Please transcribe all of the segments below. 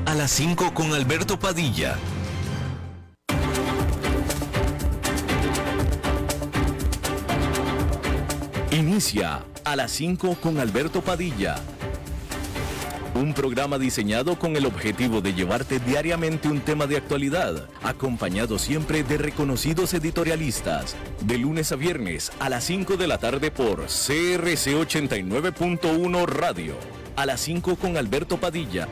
A las 5 con Alberto Padilla. Inicia A las 5 con Alberto Padilla. Un programa diseñado con el objetivo de llevarte diariamente un tema de actualidad, acompañado siempre de reconocidos editorialistas, de lunes a viernes a las 5 de la tarde por CRC 89.1 Radio. A las 5 con Alberto Padilla.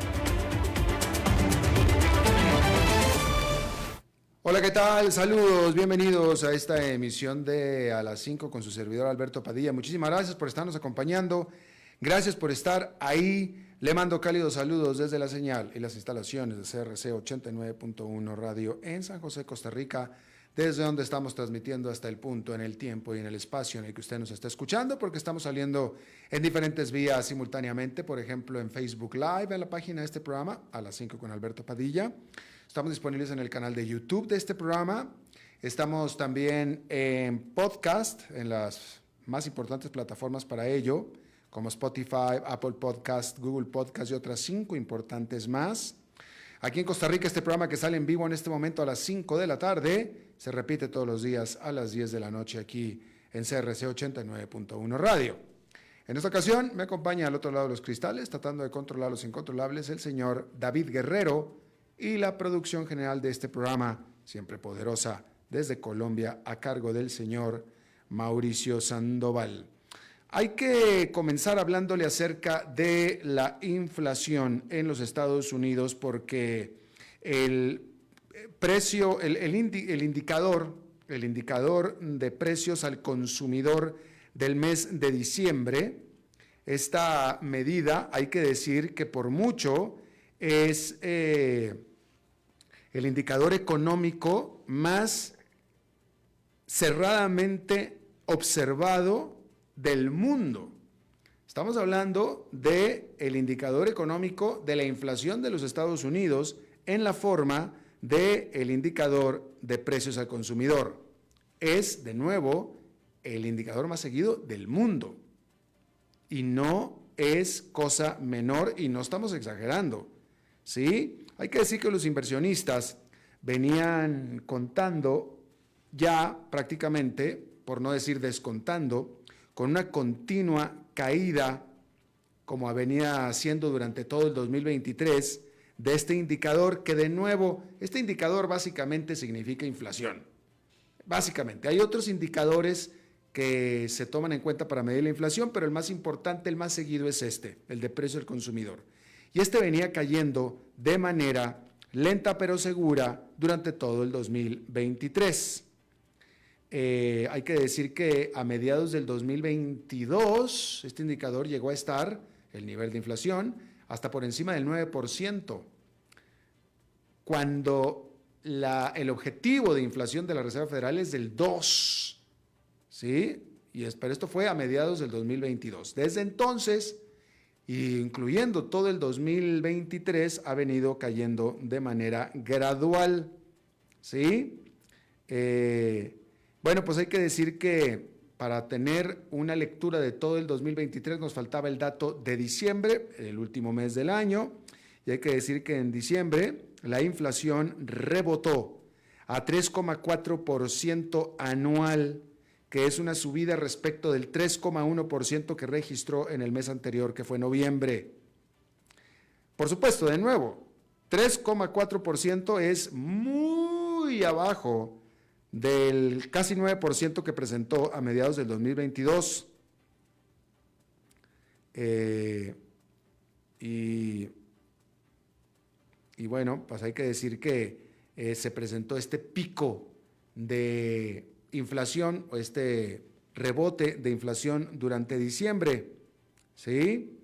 Hola, ¿qué tal? Saludos, bienvenidos a esta emisión de A las 5 con su servidor Alberto Padilla. Muchísimas gracias por estarnos acompañando, gracias por estar ahí. Le mando cálidos saludos desde la señal y las instalaciones de CRC 89.1 Radio en San José, Costa Rica, desde donde estamos transmitiendo hasta el punto, en el tiempo y en el espacio en el que usted nos está escuchando, porque estamos saliendo en diferentes vías simultáneamente, por ejemplo en Facebook Live, en la página de este programa, A las 5 con Alberto Padilla. Estamos disponibles en el canal de YouTube de este programa. Estamos también en podcast, en las más importantes plataformas para ello, como Spotify, Apple Podcast, Google Podcast y otras 5 importantes más. Aquí en Costa Rica, este programa que sale en vivo en este momento a las 5 de la tarde, se repite todos los días a las 10 de la noche aquí en CRC 89.1 Radio. En esta ocasión me acompaña al otro lado de los cristales, tratando de controlar los incontrolables, el señor David Guerrero y la producción general de este programa, siempre poderosa, desde Colombia, a cargo del señor Mauricio Sandoval. Hay que comenzar hablándole acerca de la inflación en los Estados Unidos porque el precio, el indicador de precios al consumidor del mes de diciembre, esta medida, hay que decir que por mucho es el indicador económico más cerradamente observado del mundo. Estamos hablando del indicador económico de la inflación de los Estados Unidos en la forma del indicador de precios al consumidor. Es, de nuevo, el indicador más seguido del mundo. Y no es cosa menor y no estamos exagerando, ¿sí? Hay que decir que los inversionistas venían contando ya prácticamente, por no decir descontando, con una continua caída, como venía haciendo durante todo el 2023, de este indicador, que de nuevo, este indicador básicamente significa inflación. Básicamente, hay otros indicadores que se toman en cuenta para medir la inflación, pero el más importante, el más seguido es este, el de precio al consumidor. Y este venía cayendo de manera lenta pero segura durante todo el 2023. Hay que decir que a mediados del 2022 este indicador llegó a estar, el nivel de inflación, hasta por encima del 9%, cuando el objetivo de inflación de la Reserva Federal es del 2%, ¿sí? Pero esto fue a mediados del 2022. Desde entonces, incluyendo todo el 2023, ha venido cayendo de manera gradual, ¿sí? Bueno, pues hay que decir que para tener una lectura de todo el 2023 nos faltaba el dato de diciembre, el último mes del año, y hay que decir que en diciembre la inflación rebotó a 3,4% anual, que es una subida respecto del 3,1% que registró en el mes anterior, que fue noviembre. Por supuesto, de nuevo, 3,4% es muy abajo del casi 9% que presentó a mediados del 2022. Y bueno, pues hay que decir que se presentó este pico de inflación o este rebote de inflación durante diciembre, ¿sí?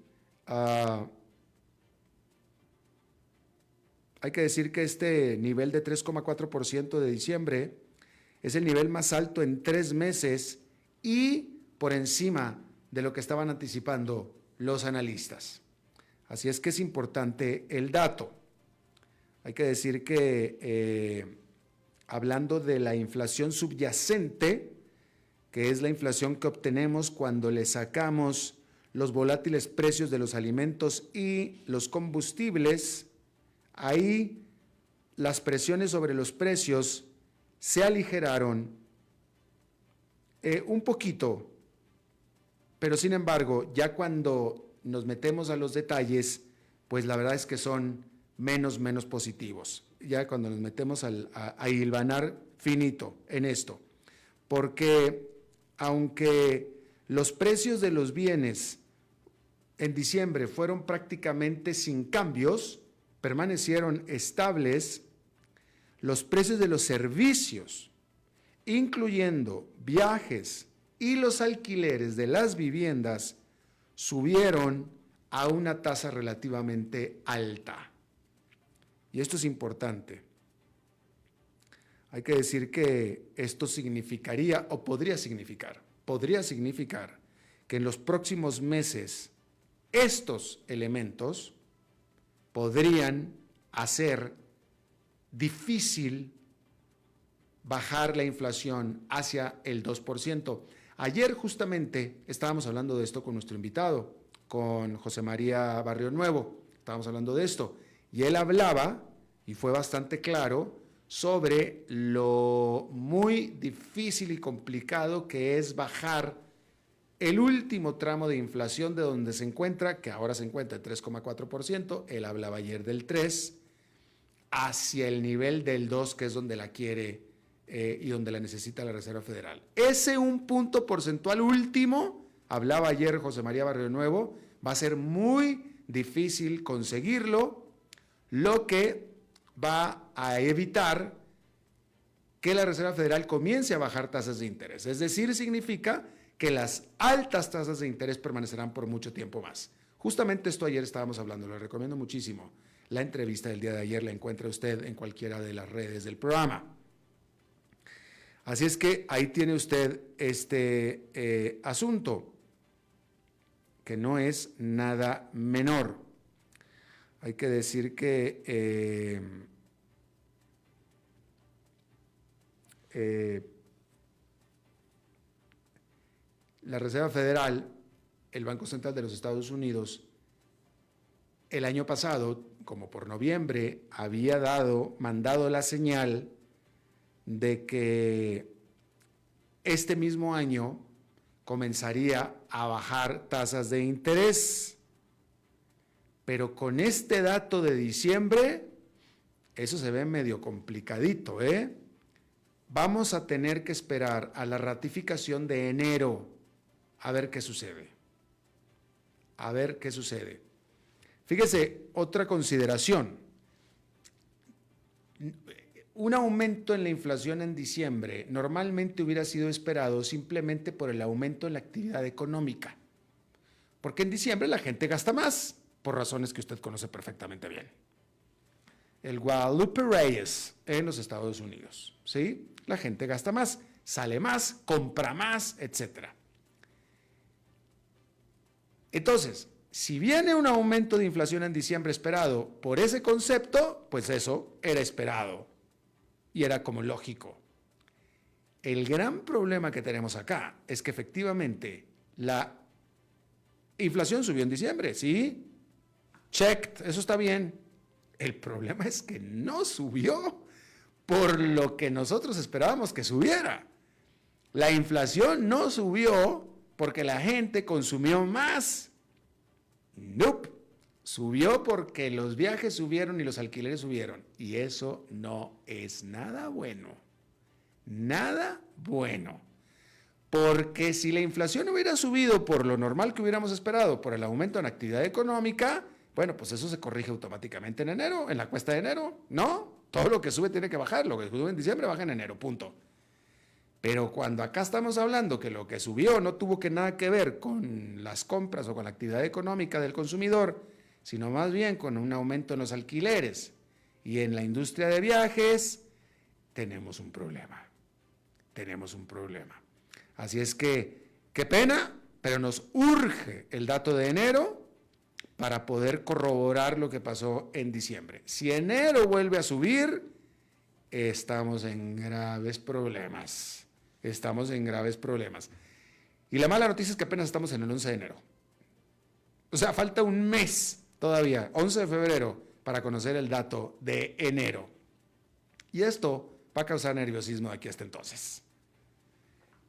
Hay que decir que este nivel de 3,4% de diciembre es el nivel más alto en 3 meses y por encima de lo que estaban anticipando los analistas. Así es que es importante el dato. Hay que decir que hablando de la inflación subyacente, que es la inflación que obtenemos cuando le sacamos los volátiles precios de los alimentos y los combustibles Ahí las presiones sobre los precios se aligeraron un poquito, pero sin embargo, ya cuando nos metemos a los detalles, pues la verdad es que son menos positivos. Ya cuando nos metemos a hilvanar finito en esto, porque aunque los precios de los bienes en diciembre fueron prácticamente sin cambios, permanecieron estables, los precios de los servicios, incluyendo viajes y los alquileres de las viviendas, subieron a una tasa relativamente alta. Y esto es importante. Hay que decir que esto significaría, o podría significar que en los próximos meses estos elementos podrían hacer difícil bajar la inflación hacia el 2%. Ayer justamente estábamos hablando de esto con nuestro invitado, con José María Barrio Nuevo, estábamos hablando de esto, y él hablaba, y fue bastante claro, sobre lo muy difícil y complicado que es bajar el último tramo de inflación de donde se encuentra, que ahora se encuentra en 3,4%, él hablaba ayer del 3%, hacia el nivel del 2%, que es donde la quiere y donde la necesita la Reserva Federal. Ese un punto porcentual último, hablaba ayer José María Barrio Nuevo, va a ser muy difícil conseguirlo, lo que va a evitar que la Reserva Federal comience a bajar tasas de interés. Es decir, significa que las altas tasas de interés permanecerán por mucho tiempo más. Justamente esto ayer estábamos hablando, lo recomiendo muchísimo. La entrevista del día de ayer la encuentra usted en cualquiera de las redes del programa. Así es que ahí tiene usted este asunto, que no es nada menor. Hay que decir que la Reserva Federal, el Banco Central de los Estados Unidos, el año pasado, como por noviembre, había mandado la señal de que este mismo año comenzaría a bajar tasas de interés. Pero con este dato de diciembre, eso se ve medio complicadito, ¿eh? Vamos a tener que esperar a la ratificación de enero a ver qué sucede. A ver qué sucede. Fíjese, otra consideración. Un aumento en la inflación en diciembre normalmente hubiera sido esperado simplemente por el aumento en la actividad económica. Porque en diciembre la gente gasta más, por razones que usted conoce perfectamente bien. El Guadalupe Reyes en los Estados Unidos, ¿sí? La gente gasta más, sale más, compra más, etc. Entonces, si viene un aumento de inflación en diciembre esperado por ese concepto, pues eso era esperado y era como lógico. El gran problema que tenemos acá es que efectivamente la inflación subió en diciembre, ¿sí? Checked, eso está bien. El problema es que no subió por lo que nosotros esperábamos que subiera. La inflación no subió porque la gente consumió más. Nope. Subió porque los viajes subieron y los alquileres subieron. Y eso no es nada bueno. Nada bueno. Porque si la inflación hubiera subido por lo normal que hubiéramos esperado, por el aumento en actividad económica, bueno, pues eso se corrige automáticamente en enero, en la cuesta de enero, ¿no? Todo lo que sube tiene que bajar, lo que sube en diciembre baja en enero, punto. Pero cuando acá estamos hablando que lo que subió no tuvo nada que ver con las compras o con la actividad económica del consumidor, sino más bien con un aumento en los alquileres y en la industria de viajes, tenemos un problema. Tenemos un problema. Así es que, qué pena, pero nos urge el dato de enero para poder corroborar lo que pasó en diciembre. Si enero vuelve a subir, estamos en graves problemas. Estamos en graves problemas. Y la mala noticia es que apenas estamos en el 11 de enero. O sea, falta un mes todavía, 11 de febrero, para conocer el dato de enero. Y esto va a causar nerviosismo de aquí hasta entonces.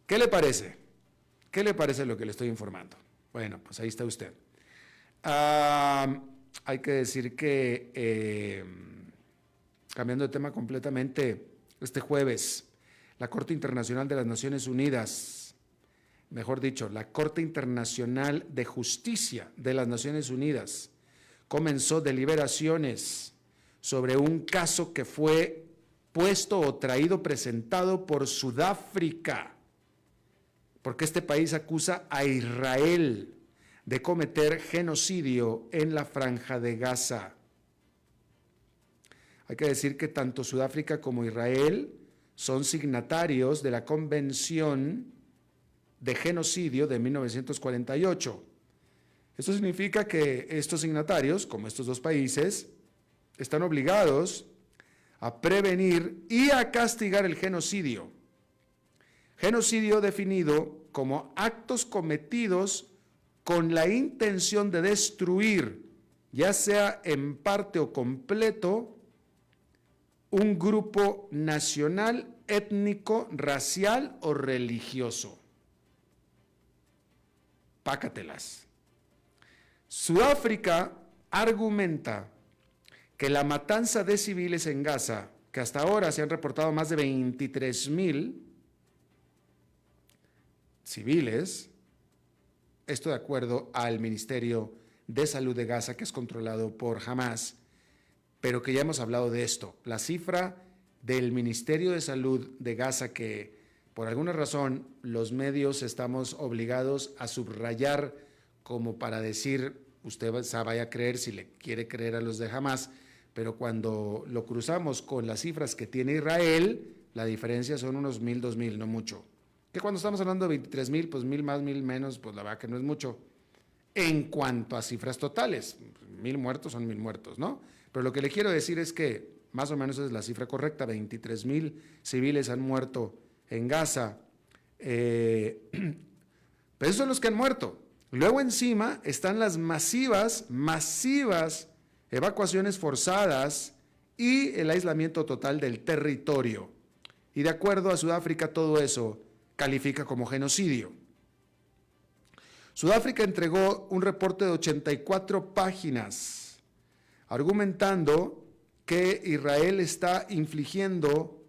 ¿Qué le parece? ¿Qué le parece lo que le estoy informando? Bueno, pues ahí está usted. Hay que decir que, cambiando de tema completamente, este jueves, la Corte Internacional de las Naciones Unidas, mejor dicho, la Corte Internacional de Justicia de las Naciones Unidas, comenzó deliberaciones sobre un caso que fue puesto o presentado por Sudáfrica, porque este país acusa a Israel de cometer genocidio en la Franja de Gaza. Hay que decir que tanto Sudáfrica como Israel son signatarios de la Convención de Genocidio de 1948. Esto significa que estos signatarios, como estos dos países, están obligados a prevenir y a castigar el genocidio. Genocidio definido como actos cometidos con la intención de destruir, ya sea en parte o completo, un grupo nacional, étnico, racial o religioso. Pácatelas. Sudáfrica argumenta que la matanza de civiles en Gaza, que hasta ahora se han reportado más de 23,000 civiles, esto de acuerdo al Ministerio de Salud de Gaza, que es controlado por Hamas, pero que ya hemos hablado de esto. La cifra del Ministerio de Salud de Gaza, que por alguna razón los medios estamos obligados a subrayar como para decir, usted vaya a creer si le quiere creer a los de Hamas, pero cuando lo cruzamos con las cifras que tiene Israel, la diferencia son unos 1,000, 2,000, no mucho. Que cuando estamos hablando de 23,000, pues 1,000 más, 1,000 menos, pues la verdad que no es mucho. En cuanto a cifras totales, 1,000 muertos son 1,000 muertos, ¿no? Pero lo que le quiero decir es que más o menos es la cifra correcta, 23,000 civiles han muerto en Gaza. Pero esos son los que han muerto. Luego encima están las masivas evacuaciones forzadas y el aislamiento total del territorio. Y de acuerdo a Sudáfrica, todo eso califica como genocidio. Sudáfrica entregó un reporte de 84 páginas, argumentando que Israel está infligiendo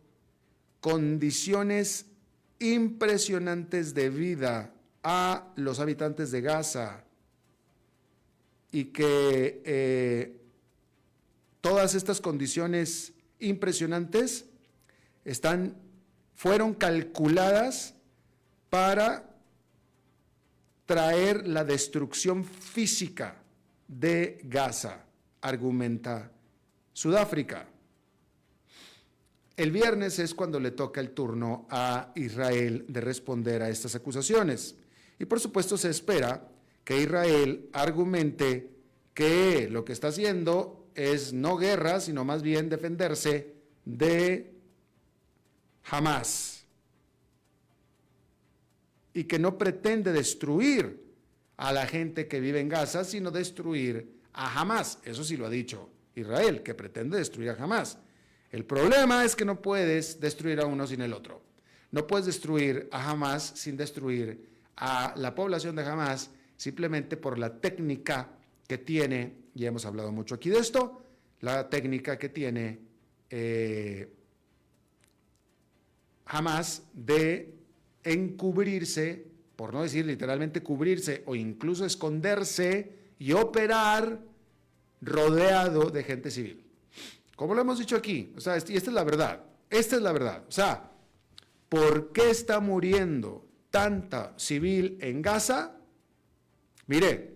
condiciones impresionantes de vida a los habitantes de Gaza y que todas estas condiciones impresionantes fueron calculadas para traer la destrucción física de Gaza, argumenta Sudáfrica. El viernes es cuando le toca el turno a Israel de responder a estas acusaciones. Y por supuesto se espera que Israel argumente que lo que está haciendo es no guerra, sino más bien defenderse de Hamas. Y que no pretende destruir a la gente que vive en Gaza, sino destruir a Hamas. Eso sí lo ha dicho Israel, que pretende destruir a Hamas. El problema es que no puedes destruir a uno sin el otro. No puedes destruir a Hamas sin destruir a la población de Hamas, simplemente por la técnica que tiene, y hemos hablado mucho aquí de esto, la técnica que tiene Hamas de encubrirse, por no decir literalmente cubrirse, o incluso esconderse y operar rodeado de gente civil. Como lo hemos dicho aquí, o sea, y esta es la verdad, o sea, ¿por qué está muriendo tanta civil en Gaza? Mire,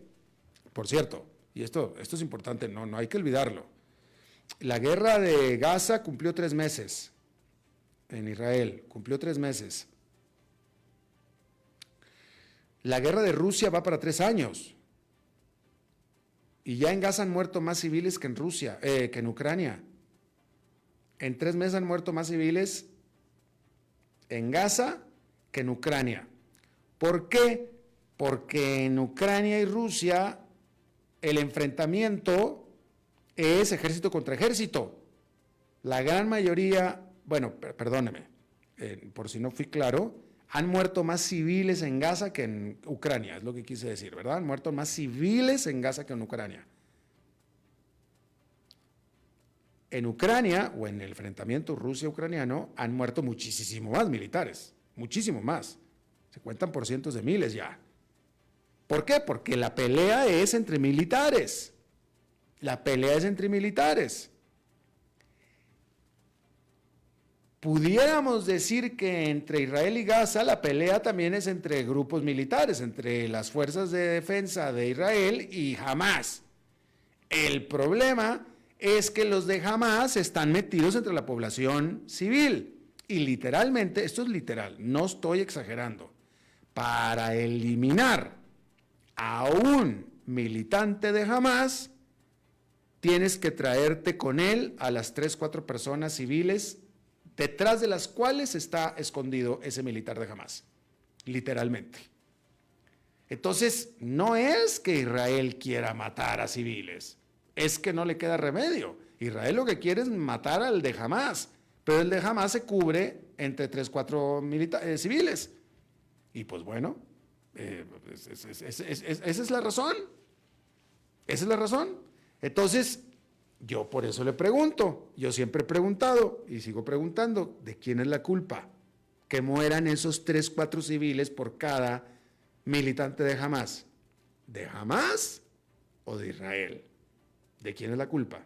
por cierto, y esto es importante, no hay que olvidarlo, la guerra de Gaza cumplió 3 meses, en Israel, cumplió 3 meses. La guerra de Rusia va para 3 años, y ya en Gaza han muerto más civiles que en Rusia, que en Ucrania. En 3 meses han muerto más civiles en Gaza que en Ucrania. ¿Por qué? Porque en Ucrania y Rusia el enfrentamiento es ejército contra ejército. La gran mayoría, bueno, perdóneme, por si no fui claro, han muerto más civiles en Gaza que en Ucrania, es lo que quise decir, ¿verdad? Han muerto más civiles en Gaza que en Ucrania. En Ucrania, o en el enfrentamiento Rusia-Ucraniano, han muerto muchísimo más militares, muchísimo más. Se cuentan por cientos de miles ya. ¿Por qué? Porque la pelea es entre militares. La pelea es entre militares. Pudiéramos decir que entre Israel y Gaza la pelea también es entre grupos militares, entre las fuerzas de defensa de Israel y Hamás. El problema es que los de Hamás están metidos entre la población civil. Y literalmente, esto es literal, no estoy exagerando, para eliminar a un militante de Hamás, tienes que traerte con él a las 3, 4 personas civiles detrás de las cuales está escondido ese militar de Hamás, literalmente. Entonces, no es que Israel quiera matar a civiles, es que no le queda remedio. Israel lo que quiere es matar al de Hamás, pero el de Hamás se cubre entre 3, 4 civiles. Y pues bueno, esa es la razón. Esa es la razón. Entonces, yo por eso le pregunto, yo siempre he preguntado y sigo preguntando, ¿de quién es la culpa? Que mueran esos 3, 4 civiles por cada militante de Hamás. ¿De Hamás o de Israel? ¿De quién es la culpa?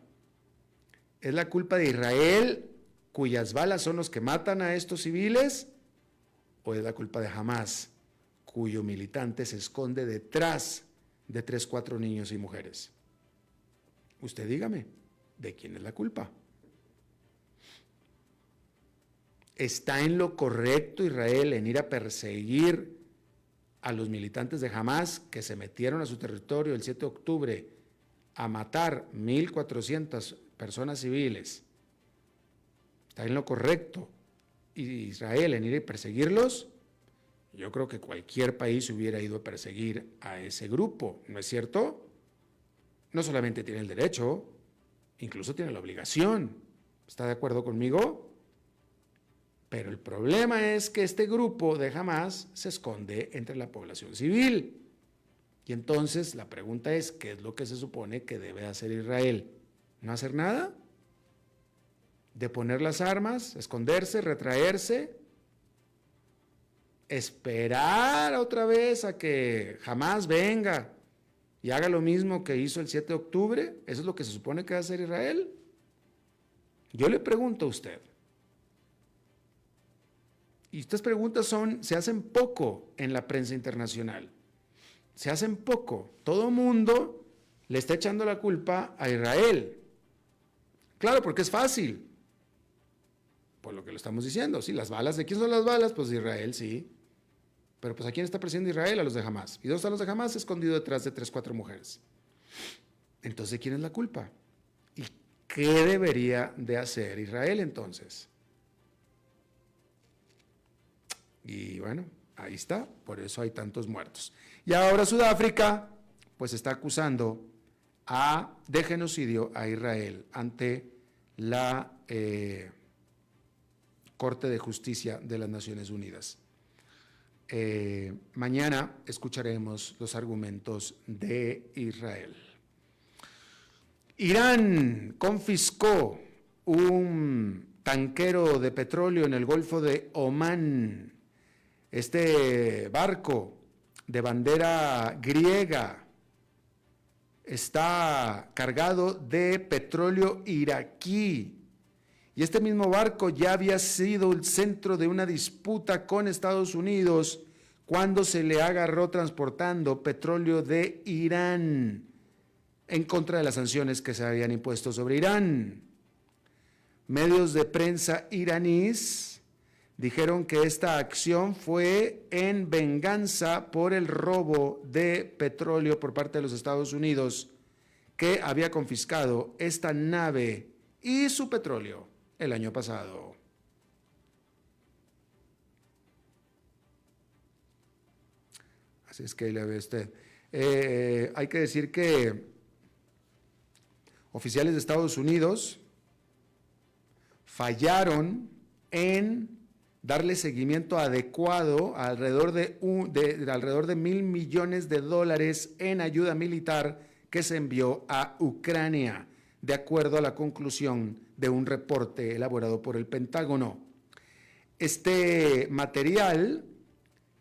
¿Es la culpa de Israel, cuyas balas son los que matan a estos civiles? ¿O es la culpa de Hamás, cuyo militante se esconde detrás de 3, 4 niños y mujeres? Usted dígame, ¿de quién es la culpa? ¿Está en lo correcto Israel en ir a perseguir a los militantes de Hamás que se metieron a su territorio el 7 de octubre a matar 1,400 personas civiles? ¿Está en lo correcto Israel en ir a perseguirlos? Yo creo que cualquier país hubiera ido a perseguir a ese grupo, ¿no es cierto? No solamente tiene el derecho, incluso tiene la obligación. ¿Está de acuerdo conmigo? Pero el problema es que este grupo de Hamás se esconde entre la población civil. Y entonces la pregunta es, ¿qué es lo que se supone que debe hacer Israel? ¿No hacer nada? ¿De poner las armas, esconderse, retraerse? ¿Esperar otra vez a que Hamás venga y haga lo mismo que hizo el 7 de octubre? ¿Eso es lo que se supone que va a hacer Israel? Yo le pregunto a usted. Y estas preguntas se hacen poco en la prensa internacional. Se hacen poco. Todo mundo le está echando la culpa a Israel. Claro, porque es fácil. Por lo que lo estamos diciendo. Sí, las balas. ¿De quién son las balas? Pues de Israel, sí. Pero pues ¿a quién está persiguiendo Israel? A los de Hamás. ¿Y dónde están los de Hamás? Escondido detrás de 3, 4 mujeres. Entonces, ¿de quién es la culpa? ¿Y qué debería de hacer Israel entonces? Y bueno, ahí está. Por eso hay tantos muertos. Y ahora Sudáfrica, pues está acusando de genocidio a Israel ante la Corte de Justicia de las Naciones Unidas. Mañana escucharemos los argumentos de Israel. Irán confiscó un tanquero de petróleo en el Golfo de Omán. Este barco de bandera griega está cargado de petróleo iraquí. Y este mismo barco ya había sido el centro de una disputa con Estados Unidos cuando se le agarró transportando petróleo de Irán en contra de las sanciones que se habían impuesto sobre Irán. Medios de prensa iraníes dijeron que esta acción fue en venganza por el robo de petróleo por parte de los Estados Unidos, que había confiscado esta nave y su petróleo el año pasado. Así es que ahí le ve usted. Hay que decir que oficiales de Estados Unidos fallaron en darle seguimiento adecuado a alrededor de $1.000 millones en ayuda militar que se envió a Ucrania, de acuerdo a la conclusión de un reporte elaborado por el Pentágono. Este material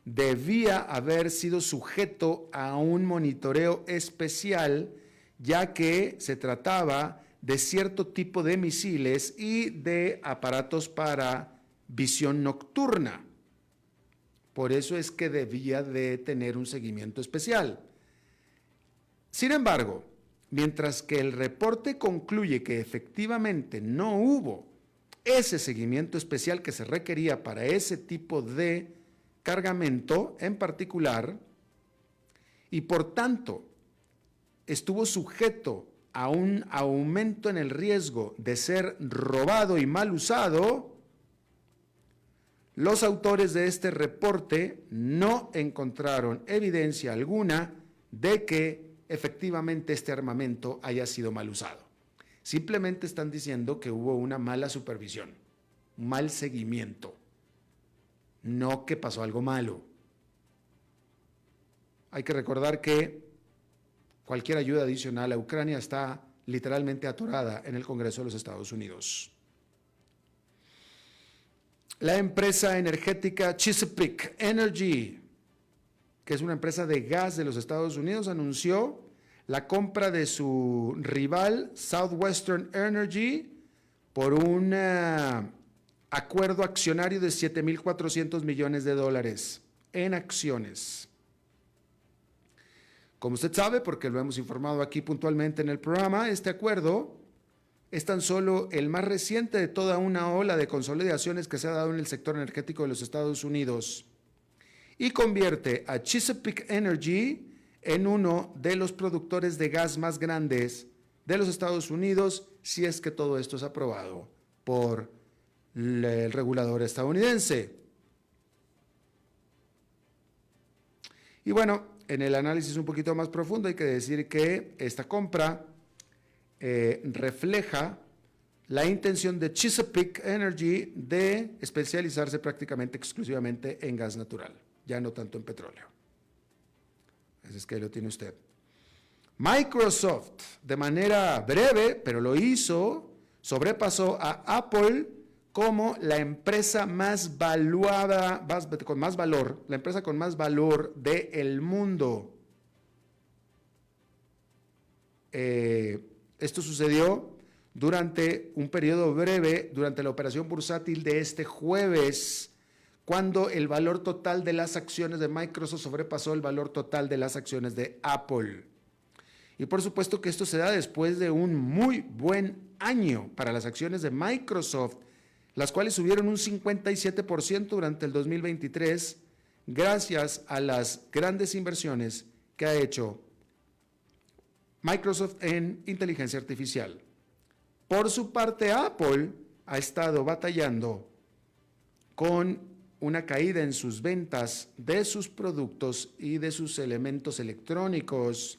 debía haber sido sujeto a un monitoreo especial, ya que se trataba de cierto tipo de misiles y de aparatos para visión nocturna. Por eso es que debía de tener un seguimiento especial. Sin embargo, mientras que el reporte concluye que efectivamente no hubo ese seguimiento especial que se requería para ese tipo de cargamento en particular, y por tanto estuvo sujeto a un aumento en el riesgo de ser robado y mal usado, los autores de este reporte no encontraron evidencia alguna de que efectivamente este armamento haya sido mal usado. Simplemente están diciendo que hubo una mala supervisión, un mal seguimiento, no que pasó algo malo. Hay que recordar que cualquier ayuda adicional a Ucrania está literalmente atorada en el Congreso de los Estados Unidos. La empresa energética Chesapeake Energy, que es una empresa de gas de los Estados Unidos, anunció la compra de su rival Southwestern Energy por un acuerdo accionario de $7.400 millones en acciones. Como usted sabe, porque lo hemos informado aquí puntualmente en el programa, este acuerdo es tan solo el más reciente de toda una ola de consolidaciones que se ha dado en el sector energético de los Estados Unidos y convierte a Chesapeake Energy en uno de los productores de gas más grandes de los Estados Unidos, si es que todo esto es aprobado por el regulador estadounidense. Y bueno, en el análisis un poquito más profundo hay que decir que esta compra refleja la intención de Chesapeake Energy de especializarse prácticamente exclusivamente en gas natural, ya no tanto en petróleo. Así es que lo tiene usted. Microsoft, de manera breve, pero lo hizo, sobrepasó a Apple como la empresa más valuada, con más valor, la empresa con más valor del mundo. Esto sucedió durante un periodo breve, durante la operación bursátil de este jueves, cuando el valor total de las acciones de Microsoft sobrepasó el valor total de las acciones de Apple. Y por supuesto que esto se da después de un muy buen año para las acciones de Microsoft, las cuales subieron un 57% durante el 2023, gracias a las grandes inversiones que ha hecho Microsoft en inteligencia artificial. Por su parte, Apple ha estado batallando con una caída en sus ventas de sus productos y de sus elementos electrónicos,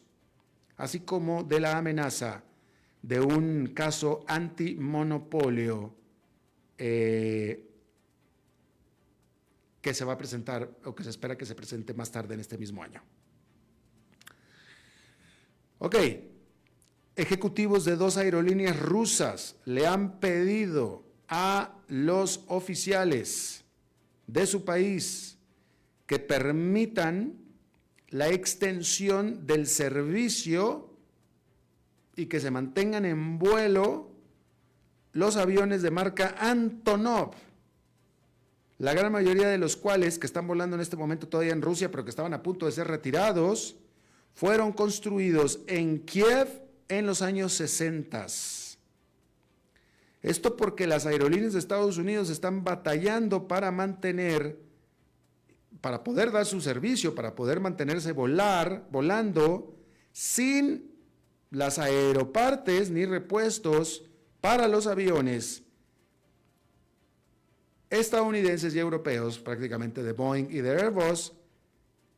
así como de la amenaza de un caso antimonopolio que se va a presentar o que se espera que se presente más tarde en este mismo año. Ok, ejecutivos de 2 aerolíneas rusas le han pedido a los oficiales de su país que permitan la extensión del servicio y que se mantengan en vuelo los aviones de marca Antonov, la gran mayoría de los cuales que están volando en este momento todavía en Rusia, pero que estaban a punto de ser retirados, fueron construidos en Kiev en los años 60. Esto porque las aerolíneas de Estados Unidos están batallando para poder dar su servicio, para poder mantenerse volando sin las aeropartes ni repuestos para los aviones estadounidenses y europeos, prácticamente de Boeing y de Airbus,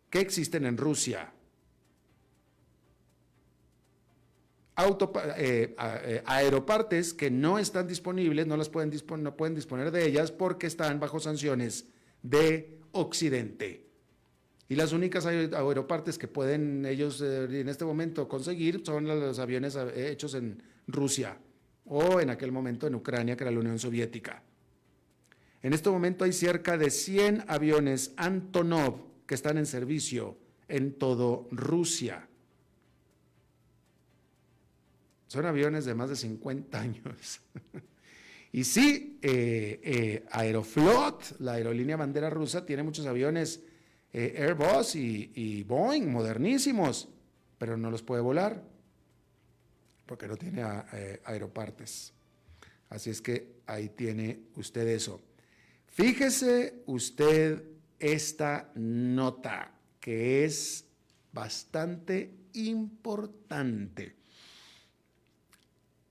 que existen en Rusia. aeropartes que no están disponibles, no pueden disponer de ellas porque están bajo sanciones de Occidente. Y las únicas aeropartes que pueden ellos en este momento conseguir son los aviones hechos en Rusia o en aquel momento en Ucrania, que era la Unión Soviética. En este momento hay cerca de 100 aviones Antonov que están en servicio en todo Rusia. Son aviones de más de 50 años. Y sí, Aeroflot, la aerolínea bandera rusa, tiene muchos aviones Airbus y Boeing modernísimos, pero no los puede volar porque no tiene aeropartes. Así es que ahí tiene usted eso. Fíjese usted esta nota que es bastante importante.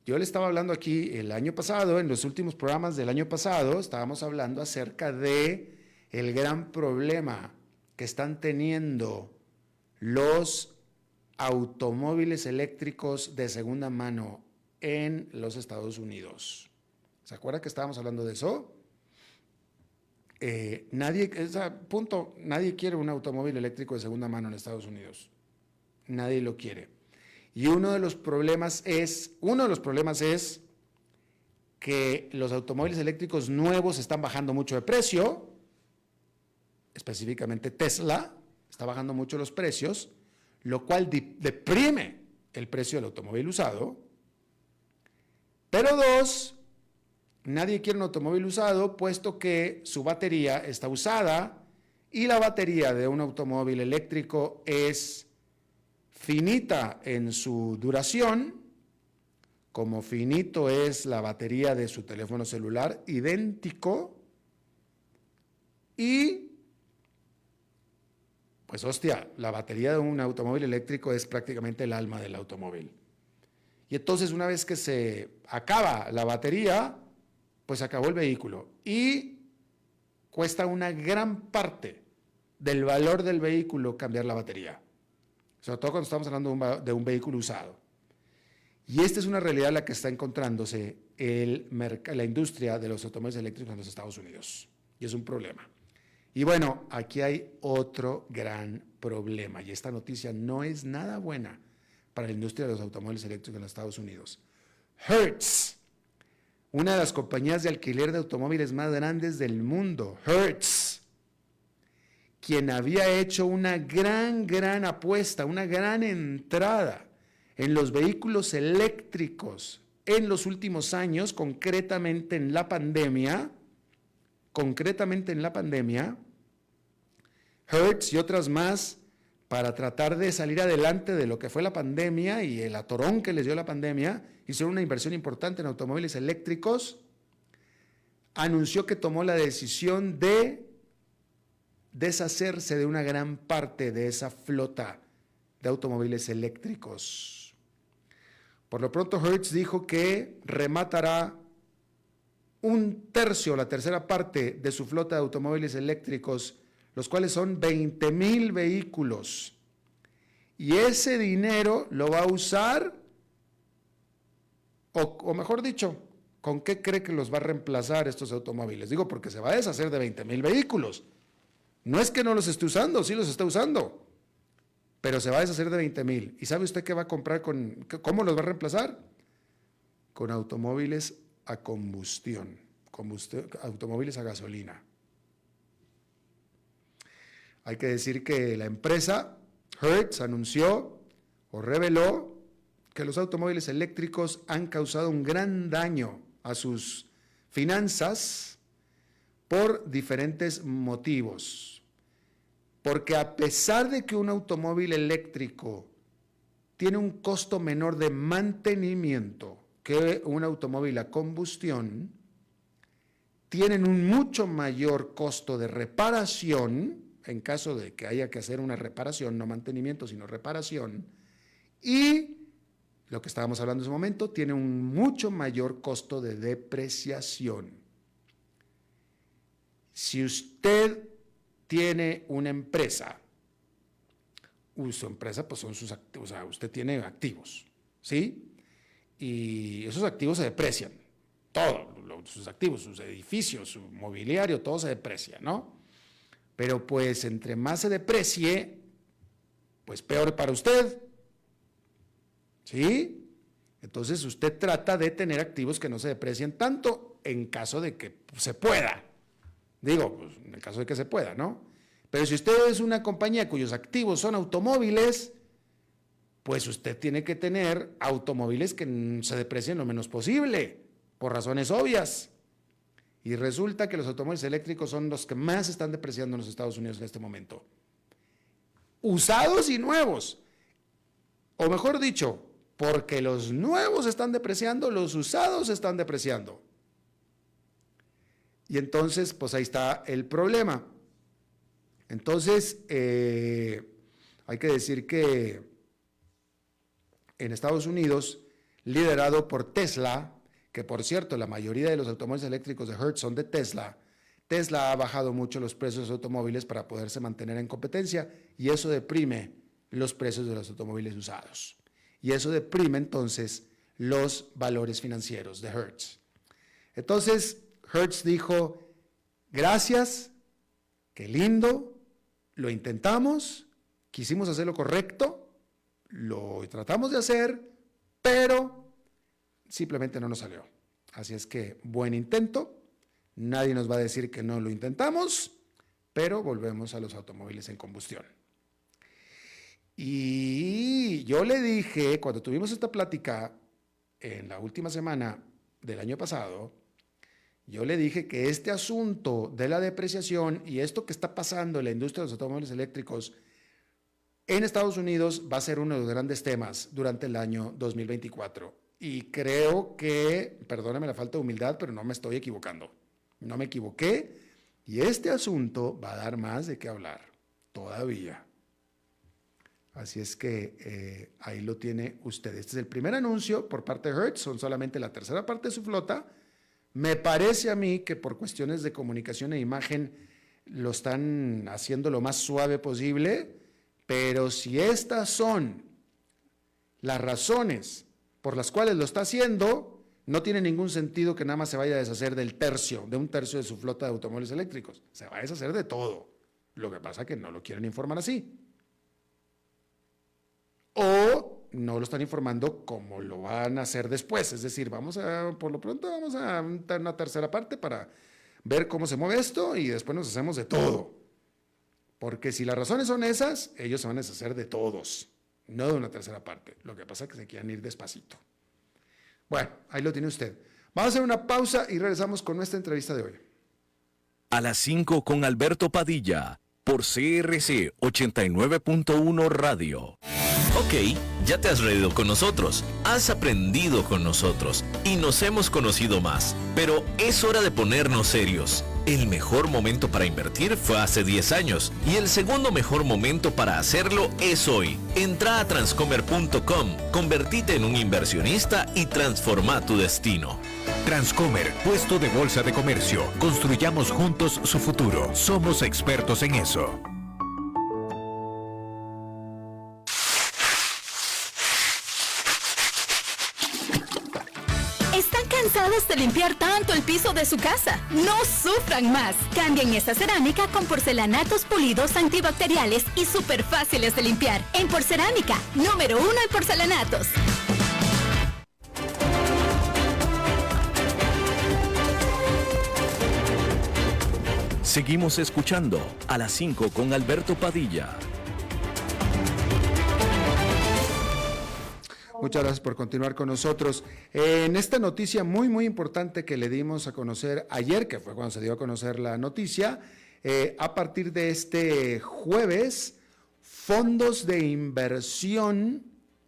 Yo le estaba hablando aquí el año pasado, en los últimos programas del año pasado, estábamos hablando acerca de el gran problema que están teniendo los automóviles eléctricos de segunda mano en los Estados Unidos. ¿Se acuerda que estábamos hablando de eso? Nadie quiere un automóvil eléctrico de segunda mano en Estados Unidos. Nadie lo quiere. Y uno de los problemas es que los automóviles eléctricos nuevos están bajando mucho de precio, específicamente Tesla está bajando mucho los precios, lo cual deprime el precio del automóvil usado. Pero dos, nadie quiere un automóvil usado puesto que su batería está usada y la batería de un automóvil eléctrico es finita en su duración, como finito es la batería de su teléfono celular, idéntico, y pues hostia, la batería de un automóvil eléctrico es prácticamente el alma del automóvil. Y entonces una vez que se acaba la batería, pues acabó el vehículo y cuesta una gran parte del valor del vehículo cambiar la batería. Sobre todo cuando estamos hablando de un vehículo usado. Y esta es una realidad en la que está encontrándose la industria de los automóviles eléctricos en los Estados Unidos. Y es un problema. Y bueno, aquí hay otro gran problema. Y esta noticia no es nada buena para la industria de los automóviles eléctricos en los Estados Unidos. Hertz, una de las compañías de alquiler de automóviles más grandes del mundo, Hertz, quien había hecho una gran apuesta, una gran entrada en los vehículos eléctricos en los últimos años, concretamente en la pandemia, Hertz y otras más, para tratar de salir adelante de lo que fue la pandemia y el atorón que les dio la pandemia, hicieron una inversión importante en automóviles eléctricos, anunció que tomó la decisión de deshacerse de una gran parte de esa flota de automóviles eléctricos. Por lo pronto, Hertz dijo que rematará un tercio, la tercera parte de su flota de automóviles eléctricos, los cuales son 20,000 vehículos. Y ese dinero lo va a usar, o mejor dicho, ¿con qué cree que los va a reemplazar estos automóviles? Digo, porque se va a deshacer de 20,000 vehículos. No es que no los esté usando, sí los está usando, pero se va a deshacer de 20,000. ¿Y sabe usted qué va a comprar cómo los va a reemplazar? Con automóviles a combustión, automóviles a gasolina. Hay que decir que la empresa Hertz anunció o reveló que los automóviles eléctricos han causado un gran daño a sus finanzas por diferentes motivos. Porque a pesar de que un automóvil eléctrico tiene un costo menor de mantenimiento que un automóvil a combustión, tienen un mucho mayor costo de reparación, en caso de que haya que hacer una reparación, no mantenimiento, sino reparación, y lo que estábamos hablando en ese momento, tiene un mucho mayor costo de depreciación. Si usted tiene una empresa, su empresa pues son sus activos, o sea, usted tiene activos, ¿sí? y esos activos se deprecian. Todo, sus activos, sus edificios, su mobiliario, todo se deprecia, ¿no? Pero pues entre más se deprecie, pues peor para usted. ¿Sí? Entonces usted trata de tener activos que no se deprecien tanto en caso de que se pueda. Digo, pues, en el caso de que se pueda, ¿no? Pero si usted es una compañía cuyos activos son automóviles, pues usted tiene que tener automóviles que se deprecien lo menos posible, por razones obvias. Y resulta que los automóviles eléctricos son los que más se están depreciando en los Estados Unidos en este momento. Usados y nuevos. O mejor dicho, porque los nuevos están depreciando, los usados están depreciando. Y entonces, pues ahí está el problema. Entonces, hay que decir que en Estados Unidos, liderado por Tesla, que por cierto, la mayoría de los automóviles eléctricos de Hertz son de Tesla, Tesla ha bajado mucho los precios de los automóviles para poderse mantener en competencia y eso deprime los precios de los automóviles usados. Y eso deprime entonces los valores financieros de Hertz. Entonces, Hertz dijo, gracias, qué lindo, lo intentamos, quisimos hacer lo correcto, lo tratamos de hacer, pero simplemente no nos salió. Así es que, buen intento, nadie nos va a decir que no lo intentamos, pero volvemos a los automóviles en combustión. Y yo le dije, cuando tuvimos esta plática en la última semana del año pasado, yo le dije que este asunto de la depreciación y esto que está pasando en la industria de los automóviles eléctricos en Estados Unidos va a ser uno de los grandes temas durante el año 2024. Y creo que, perdóname la falta de humildad, pero no me estoy equivocando. No me equivoqué y este asunto va a dar más de qué hablar todavía. Así es que ahí lo tiene usted. Este es el primer anuncio por parte de Hertz, son solamente la tercera parte de su flota. Me parece a mí que por cuestiones de comunicación e imagen lo están haciendo lo más suave posible, pero si estas son las razones por las cuales lo está haciendo, no tiene ningún sentido que nada más se vaya a deshacer de un tercio de su flota de automóviles eléctricos. Se va a deshacer de todo. Lo que pasa es que no lo quieren informar así. O no lo están informando como lo van a hacer después. Es decir, por lo pronto vamos a dar una tercera parte para ver cómo se mueve esto y después nos hacemos de todo. Porque si las razones son esas, ellos se van a deshacer de todos, no de una tercera parte. Lo que pasa es que se quieren ir despacito. Bueno, ahí lo tiene usted. Vamos a hacer una pausa y regresamos con nuestra entrevista de hoy. A las 5 con Alberto Padilla, por CRC 89.1 Radio. Ok, ya te has reído con nosotros, has aprendido con nosotros y nos hemos conocido más, pero es hora de ponernos serios. El mejor momento para invertir fue hace 10 años y el segundo mejor momento para hacerlo es hoy. Entra a transcomer.com, convertite en un inversionista y transforma tu destino. Transcomer, puesto de bolsa de comercio. Construyamos juntos su futuro. Somos expertos en eso. ¿Cansados de limpiar tanto el piso de su casa? No sufran más. Cambien esta cerámica con porcelanatos pulidos antibacteriales y súper fáciles de limpiar. En Porcerámica, número 1 en porcelanatos. Seguimos escuchando a las 5 con Alberto Padilla. Muchas gracias por continuar con nosotros. En esta noticia muy, muy importante que le dimos a conocer ayer, que fue cuando se dio a conocer la noticia, a partir de este jueves, fondos de inversión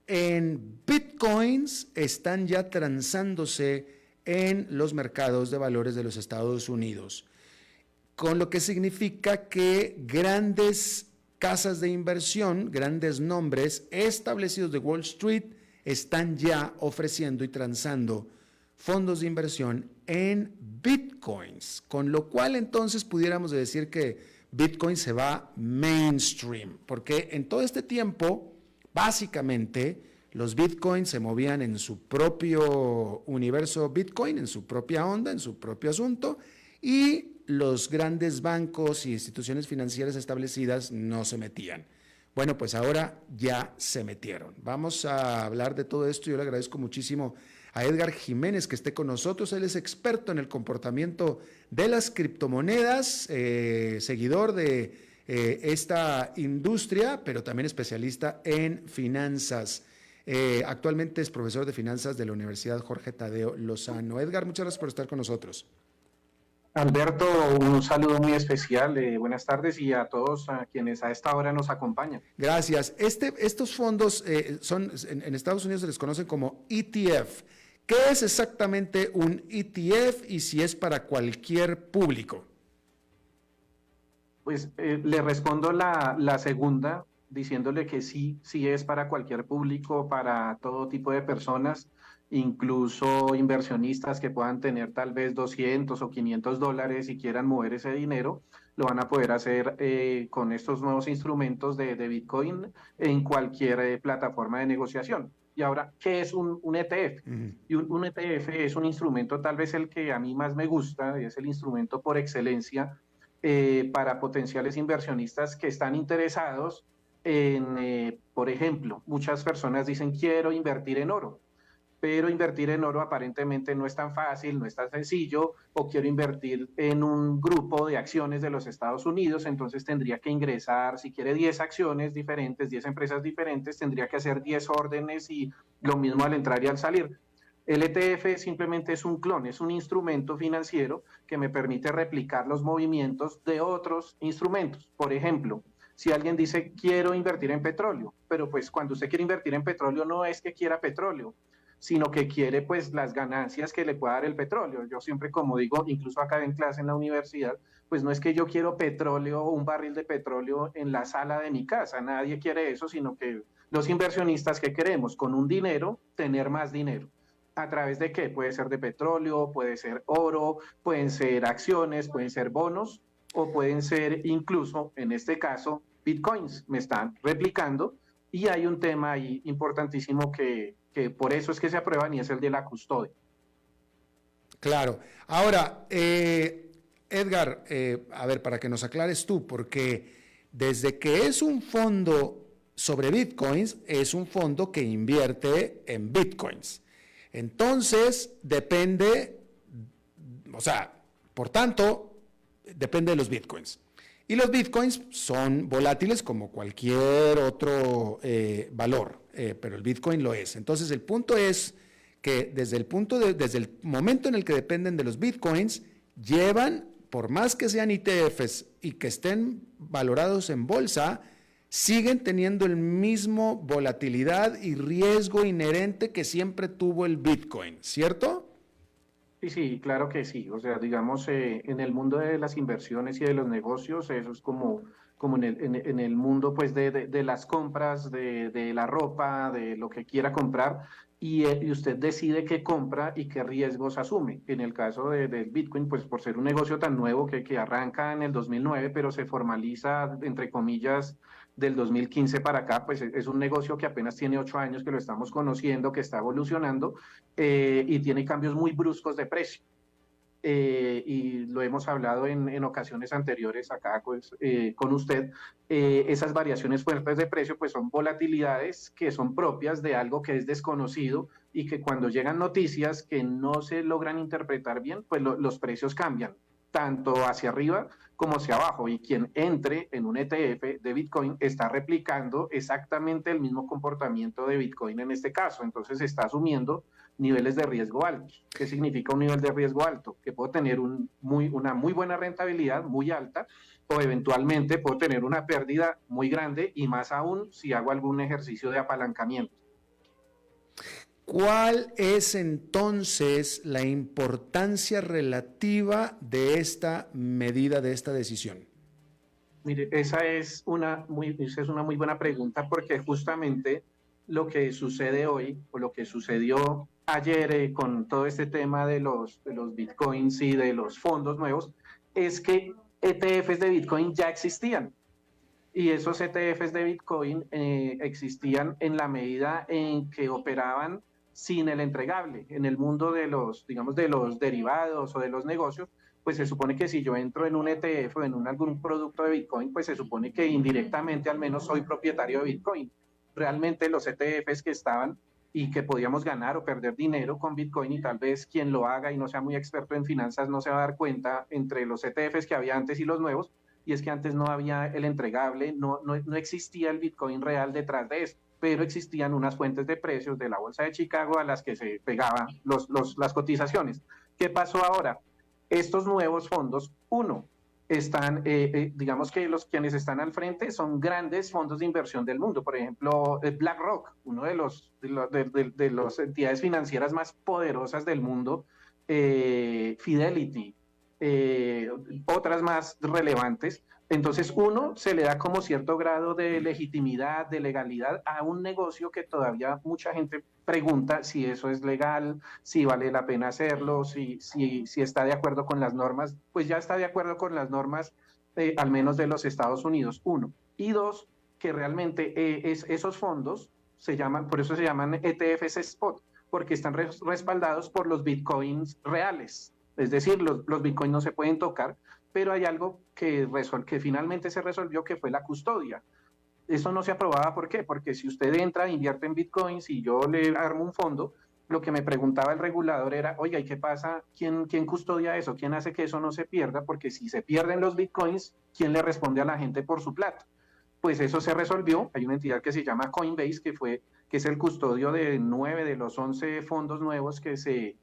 en bitcoins están ya transándose en los mercados de valores de los Estados Unidos, con lo que significa que grandes casas de inversión, grandes nombres establecidos de Wall Street, están ya ofreciendo y transando fondos de inversión en bitcoins, con lo cual entonces pudiéramos decir que Bitcoin se va mainstream, porque en todo este tiempo, básicamente, Los bitcoins se movían en su propio universo Bitcoin, en su propia onda, en su propio asunto, y los grandes bancos y instituciones financieras establecidas no se metían. Bueno, pues ahora ya se metieron. Vamos a hablar de todo esto. Yo le agradezco muchísimo a Edgar Jiménez que esté con nosotros. Él es experto en el comportamiento de las criptomonedas, seguidor de esta industria, pero también especialista en finanzas. Actualmente es profesor de finanzas de la Universidad Jorge Tadeo Lozano. Edgar, muchas gracias por estar con nosotros. Alberto, un saludo muy especial, buenas tardes y a todos a quienes a esta hora nos acompañan. Gracias. Estos fondos en Estados Unidos se les conocen como ETF. ¿Qué es exactamente un ETF y si es para cualquier público? Pues le respondo la segunda, diciéndole que sí es para cualquier público, para todo tipo de personas, incluso inversionistas que puedan tener tal vez $200 o $500 y quieran mover ese dinero, lo van a poder hacer con estos nuevos instrumentos de Bitcoin en cualquier plataforma de negociación. Y ahora, ¿qué es un ETF? Y un ETF es un instrumento, tal vez el que a mí más me gusta, y es el instrumento por excelencia para potenciales inversionistas que están interesados en, por ejemplo, muchas personas dicen quiero invertir en oro, pero invertir en oro aparentemente no es tan fácil, no es tan sencillo, o quiero invertir en un grupo de acciones de los Estados Unidos, entonces tendría que ingresar, si quiere 10 acciones diferentes, 10 empresas diferentes, tendría que hacer 10 órdenes y lo mismo al entrar y al salir. El ETF simplemente es un clon, es un instrumento financiero que me permite replicar los movimientos de otros instrumentos. Por ejemplo, si alguien dice quiero invertir en petróleo, pero pues cuando usted quiere invertir en petróleo no es que quiera petróleo, sino que quiere pues las ganancias que le pueda dar el petróleo. Yo siempre, como digo, incluso acá en clase en la universidad, pues no es que yo quiero petróleo o un barril de petróleo en la sala de mi casa, nadie quiere eso, sino que los inversionistas que queremos con un dinero, tener más dinero. ¿A través de qué? Puede ser de petróleo, puede ser oro, pueden ser acciones, pueden ser bonos o pueden ser incluso, en este caso, bitcoins. Me están replicando y hay un tema ahí importantísimo que por eso es que se aprueban y es el de la custodia. Claro. Ahora, Edgar, a ver, para que nos aclares tú, porque desde que es un fondo sobre bitcoins, es un fondo que invierte en bitcoins. Entonces, depende, o sea, por tanto, depende de los bitcoins. Y los bitcoins son volátiles como cualquier otro valor, pero el bitcoin lo es. Entonces, el punto es que desde el momento en el que dependen de los bitcoins, llevan, por más que sean ETFs y que estén valorados en bolsa, siguen teniendo el mismo volatilidad y riesgo inherente que siempre tuvo el Bitcoin, ¿cierto? Sí, claro que sí. O sea, digamos, en el mundo de las inversiones y de los negocios, eso es como en el mundo pues de las compras, de la ropa, de lo que quiera comprar, y usted decide qué compra y qué riesgos asume. En el caso del Bitcoin, pues por ser un negocio tan nuevo que arranca en el 2009, pero se formaliza, entre comillas, del 2015 para acá, pues es un negocio que apenas tiene 8 años que lo estamos conociendo, que está evolucionando y tiene cambios muy bruscos de precio. Y lo hemos hablado en ocasiones anteriores acá pues, con usted, esas variaciones fuertes de precio pues son volatilidades que son propias de algo que es desconocido y que cuando llegan noticias que no se logran interpretar bien, pues los precios cambian, tanto hacia arriba como hacia abajo, y quien entre en un ETF de Bitcoin está replicando exactamente el mismo comportamiento de Bitcoin en este caso, entonces está asumiendo niveles de riesgo altos. ¿Qué significa un nivel de riesgo alto? Que puedo tener una muy buena rentabilidad, muy alta, o eventualmente puedo tener una pérdida muy grande, y más aún si hago algún ejercicio de apalancamiento. ¿Cuál es entonces la importancia relativa de esta medida, de esta decisión? Mire, esa es una muy buena pregunta, porque justamente lo que sucede hoy, o lo que sucedió ayer con todo este tema de los bitcoins y de los fondos nuevos, es que ETFs de Bitcoin ya existían. y esos ETFs de Bitcoin existían en la medida en que operaban sin el entregable. En el mundo de los, digamos, de los derivados o de los negocios, pues se supone que si yo entro en un ETF o en algún producto de Bitcoin, pues se supone que indirectamente al menos soy propietario de Bitcoin. Realmente los ETFs que estaban y que podíamos ganar o perder dinero con Bitcoin, y tal vez quien lo haga y no sea muy experto en finanzas no se va a dar cuenta entre los ETFs que había antes y los nuevos, y es que antes no había el entregable, no existía el Bitcoin real detrás de eso, pero existían unas fuentes de precios de la Bolsa de Chicago a las que se pegaban las cotizaciones. ¿Qué pasó ahora? Estos nuevos fondos, están, digamos que los quienes están al frente son grandes fondos de inversión del mundo. Por ejemplo, BlackRock, uno de las entidades financieras más poderosas del mundo, Fidelity, otras más relevantes. Entonces, se le da como cierto grado de legitimidad, de legalidad a un negocio que todavía mucha gente pregunta si eso es legal, si vale la pena hacerlo, si está de acuerdo con las normas. Pues ya está de acuerdo con las normas, al menos de los Estados Unidos, Y dos, que realmente esos fondos por eso se llaman ETFs Spot, porque están respaldados por los bitcoins reales. Es decir, los bitcoins no se pueden tocar, pero hay algo que finalmente se resolvió, que fue la custodia. Eso no se aprobaba, ¿por qué? Porque si usted entra, invierte en bitcoins y yo le armo un fondo, lo que me preguntaba el regulador era, oiga, ¿y qué pasa? ¿Quién custodia eso? ¿Quién hace que eso no se pierda? Porque si se pierden los bitcoins, ¿quién le responde a la gente por su plata? Pues eso se resolvió. Hay una entidad que se llama Coinbase, que es el custodio de 9 de los 11 fondos nuevos que se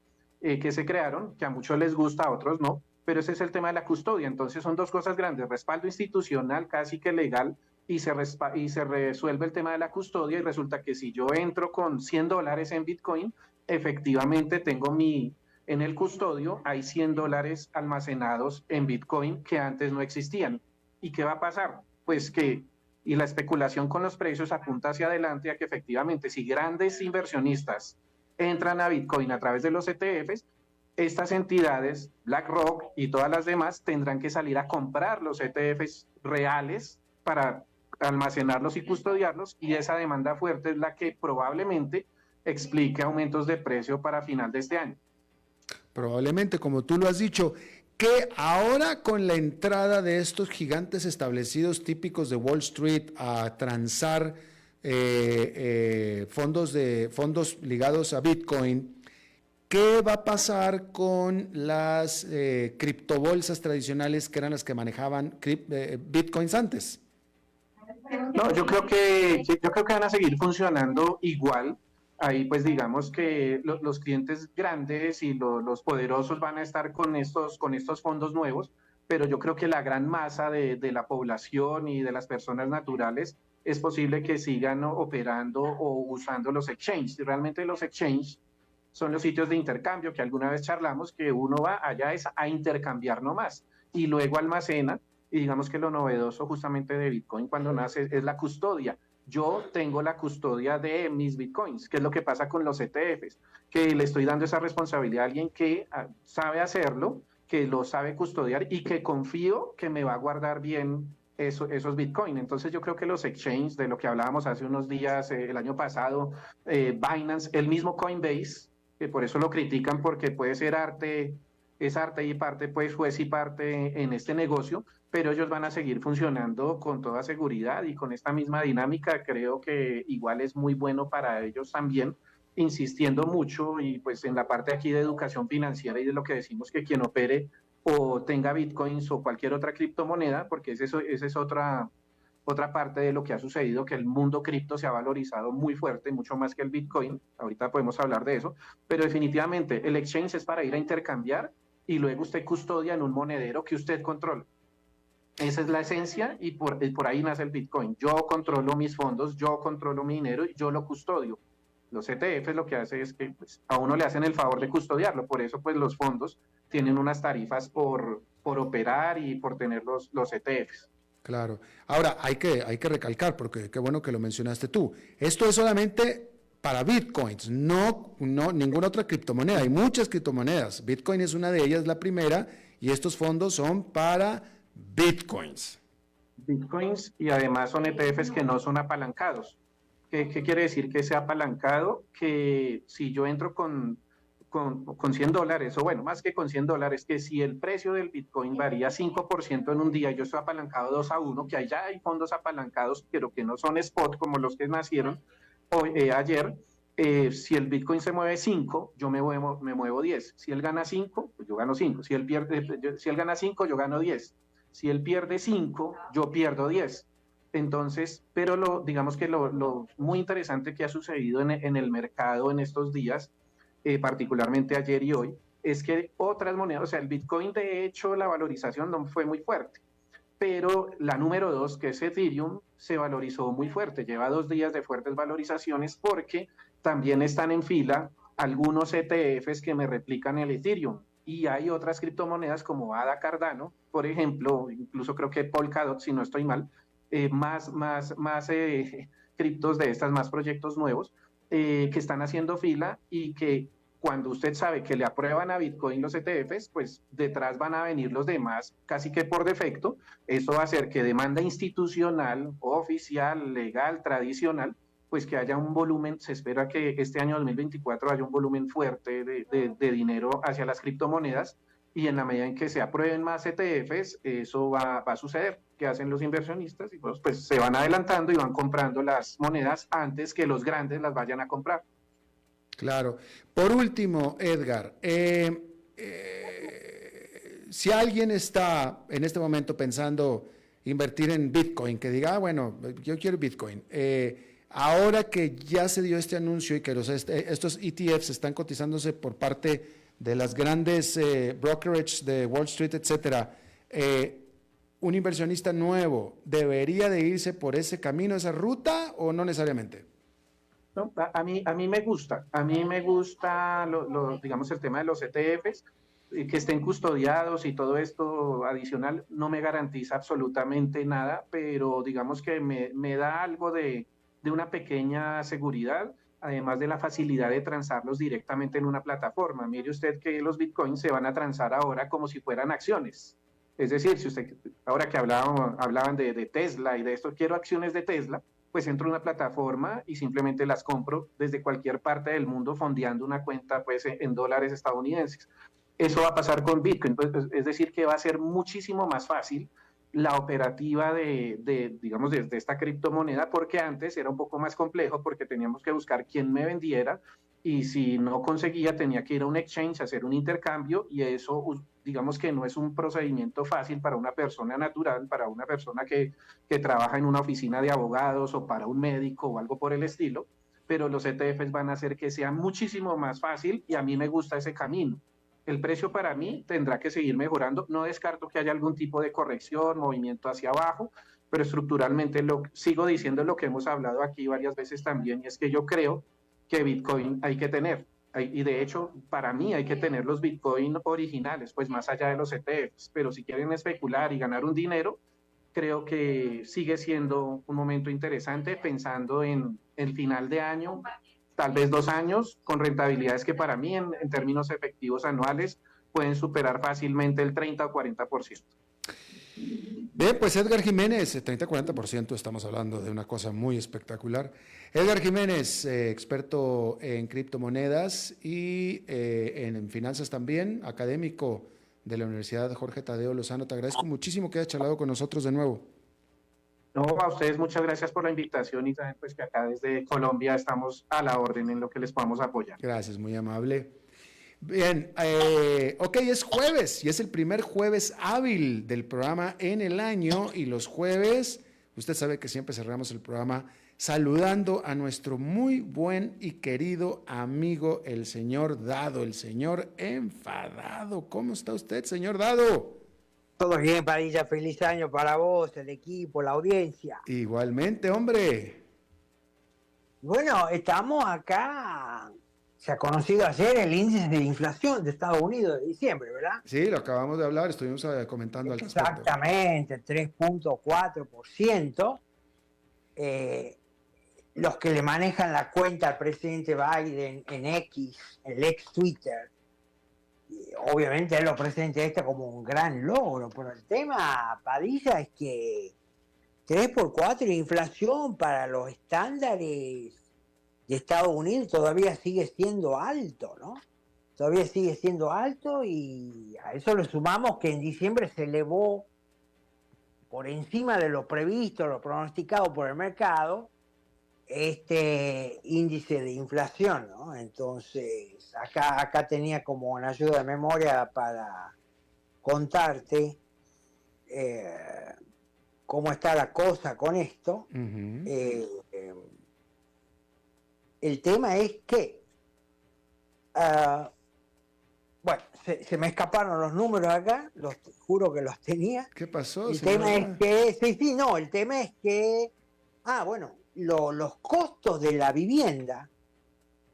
crearon, que a muchos les gusta, a otros no, pero ese es el tema de la custodia. Entonces son dos cosas grandes: respaldo institucional casi que legal, y se resuelve el tema de la custodia, y resulta que si yo entro con $100 en Bitcoin, efectivamente tengo en el custodio hay $100 almacenados en Bitcoin que antes no existían. ¿Y qué va a pasar? Pues y la especulación con los precios apunta hacia adelante a que efectivamente, si grandes inversionistas entran a Bitcoin a través de los ETFs, estas entidades, BlackRock y todas las demás, tendrán que salir a comprar los ETFs reales para almacenarlos y custodiarlos, y esa demanda fuerte es la que probablemente explique aumentos de precio para final de este año. Probablemente, como tú lo has dicho, que ahora con la entrada de estos gigantes establecidos típicos de Wall Street a transar fondos ligados a Bitcoin, ¿qué va a pasar con las criptobolsas tradicionales que eran las que manejaban Bitcoins antes? No, yo creo que van a seguir funcionando igual. Ahí pues digamos que los clientes grandes y los poderosos van a estar con estos fondos nuevos, pero yo creo que la gran masa de la población y de las personas naturales es posible que sigan operando o usando los exchanges. Y realmente los exchanges son los sitios de intercambio que alguna vez charlamos, que uno va allá es a intercambiar nomás y luego almacena. Y digamos que lo novedoso justamente de Bitcoin cuando nace es la custodia. Yo tengo la custodia de mis Bitcoins, que es lo que pasa con los ETFs, que le estoy dando esa responsabilidad a alguien que sabe hacerlo, que lo sabe custodiar y que confío que me va a guardar bien esos Bitcoin. Entonces yo creo que los exchanges, de lo que hablábamos hace unos días, el año pasado, Binance, el mismo Coinbase, que por eso lo critican porque puede ser es arte y parte, pues juez y parte en este negocio, pero ellos van a seguir funcionando con toda seguridad y con esta misma dinámica. Creo que igual es muy bueno para ellos también, insistiendo mucho y pues en la parte aquí de educación financiera y de lo que decimos, que quien opere o tenga Bitcoins o cualquier otra criptomoneda, porque esa es otra parte de lo que ha sucedido, que el mundo cripto se ha valorizado muy fuerte, mucho más que el Bitcoin. Ahorita podemos hablar de eso, pero definitivamente el exchange es para ir a intercambiar y luego usted custodia en un monedero que usted controla. Esa es la esencia y por ahí nace el Bitcoin. Yo controlo mis fondos, yo controlo mi dinero y yo lo custodio. Los ETFs lo que hace es que pues, a uno le hacen el favor de custodiarlo, por eso pues los fondos tienen unas tarifas por operar y por tener los ETFs. Claro. Ahora, hay que recalcar, porque qué bueno que lo mencionaste tú. Esto es solamente para Bitcoins, no ninguna otra criptomoneda. Hay muchas criptomonedas. Bitcoin es una de ellas, la primera, y estos fondos son para Bitcoins. bitcoins y además son ETFs que no son apalancados. ¿Qué quiere decir que sea apalancado? Que si yo entro con $100, o bueno, más que con $100, que si el precio del Bitcoin varía 5% en un día, yo estoy apalancado 2-1, que allá hay fondos apalancados, pero que no son spot como los que nacieron hoy, ayer. Si el Bitcoin se mueve 5, yo me muevo 10. Si él gana 5, pues yo gano 5. Si él gana 5, yo gano 10. Si él pierde 5, yo pierdo 10. Entonces, pero digamos que lo muy interesante que ha sucedido en el mercado en estos días, particularmente ayer y hoy, es que otras monedas, o sea, el Bitcoin de hecho la valorización no fue muy fuerte, pero la número 2, que es Ethereum, se valorizó muy fuerte, lleva 2 días de fuertes valorizaciones porque también están en fila algunos ETFs que me replican el Ethereum. Y hay otras criptomonedas como ADA Cardano, por ejemplo, incluso creo que Polkadot, si no estoy mal, más criptos de estas, más proyectos nuevos que están haciendo fila y que cuando usted sabe que le aprueban a Bitcoin los ETFs, pues detrás van a venir los demás casi que por defecto. Eso va a hacer que demanda institucional, oficial, legal, tradicional, pues que haya un volumen, se espera que este año 2024 haya un volumen fuerte de dinero hacia las criptomonedas y en la medida en que se aprueben más ETFs, eso va a suceder. ¿Qué hacen los inversionistas? Y pues se van adelantando y van comprando las monedas antes que los grandes las vayan a comprar. Claro. Por último, Edgar, si alguien está en este momento pensando invertir en Bitcoin, que diga, bueno, yo quiero Bitcoin, ahora que ya se dio este anuncio y que estos ETFs están cotizándose por parte de las grandes brokerages de Wall Street, etcétera, ¿un inversionista nuevo debería de irse por ese camino, esa ruta, o no necesariamente? No, a mí me gusta, digamos, el tema de los ETFs, que estén custodiados y todo esto adicional no me garantiza absolutamente nada, pero digamos que me da algo de una pequeña seguridad, además de la facilidad de transarlos directamente en una plataforma. Mire usted que los bitcoins se van a transar ahora como si fueran acciones. Es decir, si usted, ahora que hablaban de Tesla y de esto, quiero acciones de Tesla, pues entro a una plataforma y simplemente las compro desde cualquier parte del mundo fondeando una cuenta pues en dólares estadounidenses. Eso va a pasar con Bitcoin, pues, es decir, que va a ser muchísimo más fácil la operativa digamos, de esta criptomoneda, porque antes era un poco más complejo porque teníamos que buscar quién me vendiera y si no conseguía tenía que ir a un exchange a hacer un intercambio y eso, digamos que no es un procedimiento fácil para una persona natural, para una persona que trabaja en una oficina de abogados o para un médico o algo por el estilo, pero los ETFs van a hacer que sea muchísimo más fácil y a mí me gusta ese camino. El precio para mí tendrá que seguir mejorando. No descarto que haya algún tipo de corrección, movimiento hacia abajo, pero estructuralmente sigo diciendo lo que hemos hablado aquí varias veces también, y es que yo creo que Bitcoin hay que tener. Y de hecho, para mí hay que tener los Bitcoin originales, pues más allá de los ETFs. Pero si quieren especular y ganar un dinero, creo que sigue siendo un momento interesante pensando en el final de año, tal vez 2 años, con rentabilidades que para mí en términos efectivos anuales pueden superar fácilmente el 30 o 40%. Bien, pues Edgar Jiménez, 30-40%, estamos hablando de una cosa muy espectacular. Edgar Jiménez, experto en criptomonedas y en finanzas también, académico de la Universidad Jorge Tadeo Lozano. Te agradezco muchísimo que hayas charlado con nosotros de nuevo. No, a ustedes muchas gracias por la invitación y también pues que acá desde Colombia estamos a la orden en lo que les podamos apoyar. Gracias, muy amable. Bien, ok, es jueves y es el primer jueves hábil del programa en el año y los jueves, usted sabe que siempre cerramos el programa saludando a nuestro muy buen y querido amigo, el señor Dado, el señor enfadado. ¿Cómo está usted, señor Dado? Todo bien, Padilla, feliz año para vos, el equipo, la audiencia. Igualmente, hombre. Bueno, estamos acá, se ha conocido ayer el índice de inflación de Estados Unidos de diciembre, ¿verdad? Sí, lo acabamos de hablar, estuvimos comentando al respecto. Exactamente, 3.4%. Los que le manejan la cuenta al presidente Biden en X, el ex Twitter, obviamente él lo presenta como un gran logro, pero el tema, Padilla, es que 3 por 4 y inflación para los estándares de Estados Unidos todavía sigue siendo alto, ¿no? Todavía sigue siendo alto y a eso le sumamos que en diciembre se elevó por encima de lo previsto, lo pronosticado por el mercado, este índice de inflación, ¿no? Entonces, acá tenía como una ayuda de memoria para contarte cómo está la cosa con esto. El tema es que, bueno, se me escaparon los números acá, juro que los tenía. ¿Qué pasó, El señora? tema es que, el tema es que, los costos de la vivienda,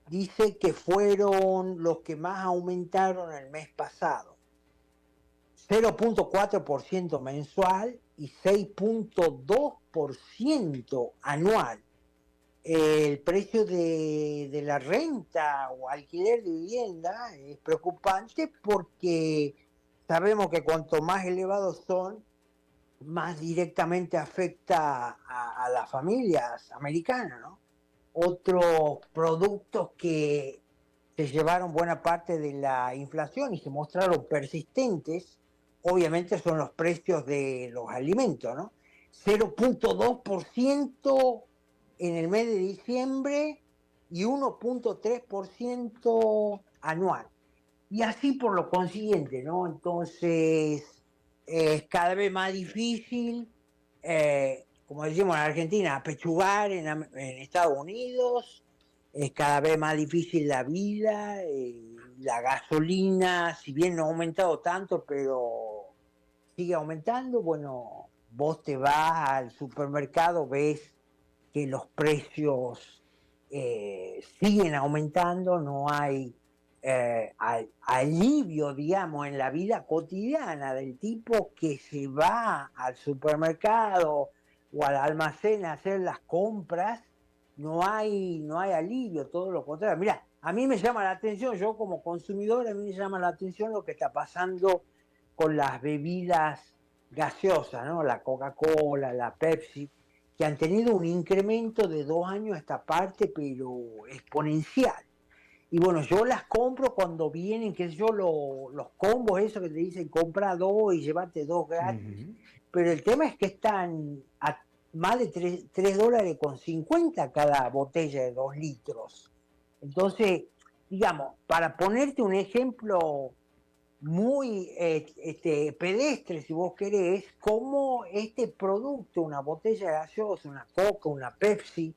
dice que fueron los que más aumentaron el mes pasado. 0.4% mensual y 6.2% anual. El precio de la renta o alquiler de vivienda es preocupante porque sabemos que cuanto más elevados son, más directamente afecta a las familias americanas, ¿no? Otros productos que se llevaron buena parte de la inflación y se mostraron persistentes, obviamente son los precios de los alimentos, ¿no? 0.2% en el mes de diciembre y 1.3% anual. Y así por lo consiguiente, ¿no? Entonces, es cada vez más difícil, como decimos en Argentina, apechugar en Estados Unidos, es cada vez más difícil la vida, la gasolina, si bien no ha aumentado tanto, pero sigue aumentando. Bueno, vos te vas al supermercado, ves que los precios siguen aumentando, no hay alivio, digamos, en la vida cotidiana del tipo que se va al supermercado o al almacén a hacer las compras. No hay alivio, todo lo contrario. Mira, a mí me llama la atención, yo como consumidor, a mí me llama la atención lo que está pasando con las bebidas gaseosas, ¿no? La Coca-Cola, la Pepsi, que han tenido un incremento de 2 años a esta parte, pero exponencial. Y bueno, yo las compro cuando vienen, qué sé yo, los combos, eso que te dicen, compra 2 y llévate 2 gratis. Pero el tema es que están a más de $3.50 cada botella de 2 litros. Entonces, digamos, para ponerte un ejemplo muy pedestre, si vos querés, cómo este producto, una botella gaseosa, una Coca, una Pepsi,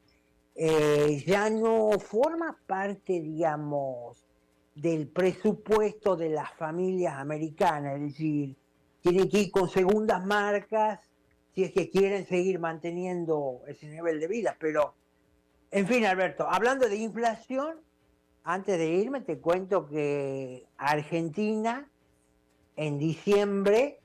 ya no forma parte, digamos, del presupuesto de las familias americanas, es decir, tienen que ir con segundas marcas si es que quieren seguir manteniendo ese nivel de vida. Pero, en fin, Alberto, hablando de inflación, antes de irme te cuento que Argentina en diciembre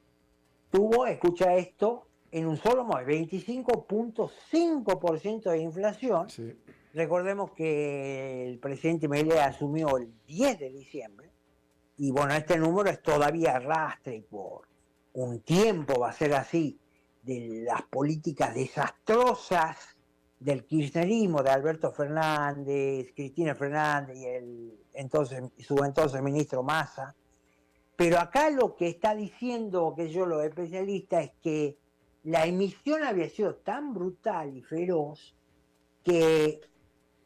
tuvo, escucha esto, en un solo mes, 25.5% de inflación. Sí. Recordemos que el presidente Milei asumió el 10 de diciembre. Y bueno, este número es todavía arrastre y por un tiempo va a ser así, de las políticas desastrosas del kirchnerismo, de Alberto Fernández, Cristina Fernández y su entonces ministro Massa. Pero acá lo que está diciendo, que yo los especialistas, es que la emisión había sido tan brutal y feroz que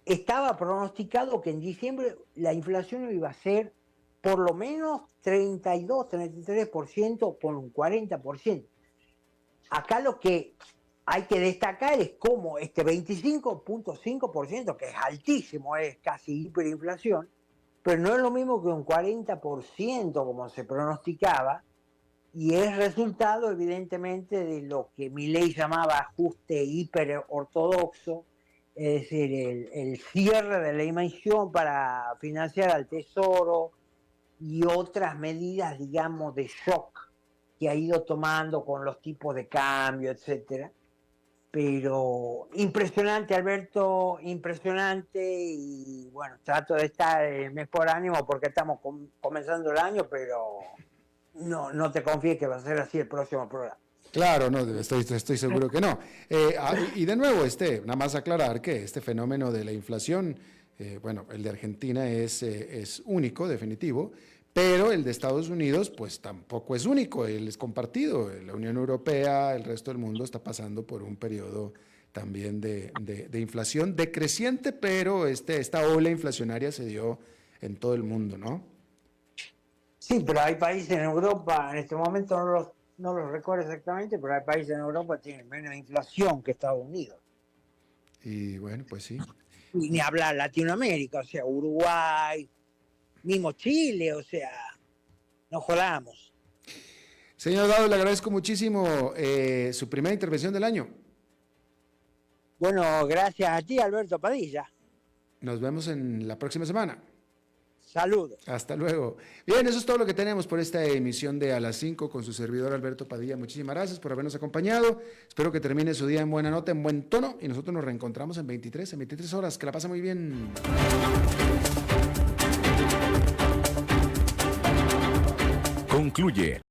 estaba pronosticado que en diciembre la inflación iba a ser por lo menos 32-33% con un 40%. Acá lo que hay que destacar es cómo este 25.5%, que es altísimo, es casi hiperinflación, pero no es lo mismo que un 40% como se pronosticaba, y es resultado evidentemente de lo que Milei llamaba ajuste hiperortodoxo, es decir, el cierre de la emisión para financiar al Tesoro y otras medidas, digamos, de shock que ha ido tomando con los tipos de cambio, etcétera. Pero impresionante, Alberto, impresionante, y bueno, trato de estar en mejor ánimo porque estamos comenzando el año, pero no te confíes que va a ser así el próximo programa. Claro, no, estoy seguro que no. Y de nuevo, nada más aclarar que este fenómeno de la inflación, bueno, el de Argentina es único, definitivo, pero el de Estados Unidos, pues tampoco es único, él es compartido. La Unión Europea, el resto del mundo está pasando por un periodo también de inflación decreciente, pero esta ola inflacionaria se dio en todo el mundo, ¿no? Sí, pero hay países en Europa, en este momento no los recuerdo exactamente, pero hay países en Europa que tienen menos inflación que Estados Unidos. Y bueno, pues sí. Y ni hablar Latinoamérica, o sea, Uruguay, mismo Chile, o sea, no jodamos. Señor Dado, le agradezco muchísimo su primera intervención del año. Bueno, gracias a ti, Alberto Padilla. Nos vemos en la próxima semana. Saludos. Hasta luego. Bien, eso es todo lo que tenemos por esta emisión de A las 5 con su servidor Alberto Padilla. Muchísimas gracias por habernos acompañado. Espero que termine su día en buena nota, en buen tono, y nosotros nos reencontramos en 23 horas. Que la pase muy bien. Concluye